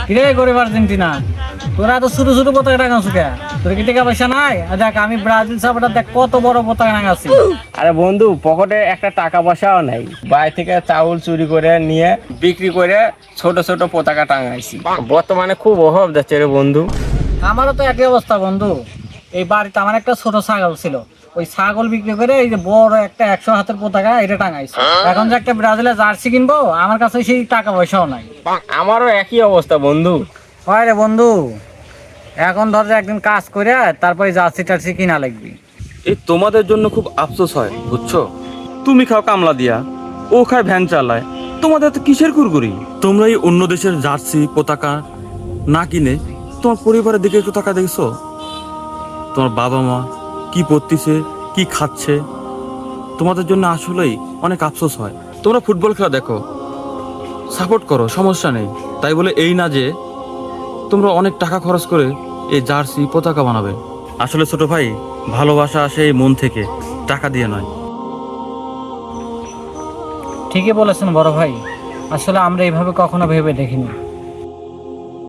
কিরে গরিব আর্জেন্টিনা, তোরা তো ছোট ছোট পতাকা টাঙাচ্ছ কে? তোর কি টাকা পয়সা নাই? আর দেখ আমি ব্রাজিল সাপোর্টার, দেখ কত বড় পতাকা টাঙাচ্ছি। আরে বন্ধু, পকেটে একটা টাকা পয়সাও নাই, বাড়ি থেকে চাউল চুরি করে নিয়ে বিক্রি করে ছোট ছোট পতাকা টাঙাইছি। বর্তমানে খুব অভাব যাচ্ছে রে বন্ধু। আমারও তো একই অবস্থা বন্ধু। এই বাড়িতে আমার একটা ছোট ছাগল ছিল, ওই ছাগল বিক্রি করে এই যে বড় একটা 100 হাতের পতাকা এটা টাঙাইছি। এখন যে একটা ব্রাজিলের জার্সি কিনবো, আমার কাছে সেই টাকা পয়সাও নাই। আমারও একই অবস্থা বন্ধু। হয় রে বন্ধু, এখন ধর যে একদিন কাজ করে তারপরে জার্সি টার্সি কিনা লাগবি। এই তোমাদের জন্য খুব আফসোস হয়, বুঝছো? তুমি খাও কামলা দিয়া, ও খায় ভ্যান চালায়, তোমাদের তো কিসের কুরকুরি? তোমরা এই অন্য দেশের জার্সি পতাকা না কিনে তোমার পরিবারের দিকে একটু টাকা দেখছো? তোমার বাবা মা কি পড়তিছে, কি খাচ্ছে, তোমাদের জন্য আসলেই অনেক আফসোস হয়। তোমরা ফুটবল খেলা দেখো, সাপোর্ট করো, সমস্যা নেই। তাই বলে এই না যে তোমরা অনেক টাকা খরচ করে এই জার্সি পতাকা বানাবে। আসলে ছোট ভাই, ভালোবাসা আসে এই মন থেকে, টাকা দিয়ে নয়। ঠিকই বলেছেন বড় ভাই, আসলে আমরা এইভাবে কখনো ভেবে দেখিনি।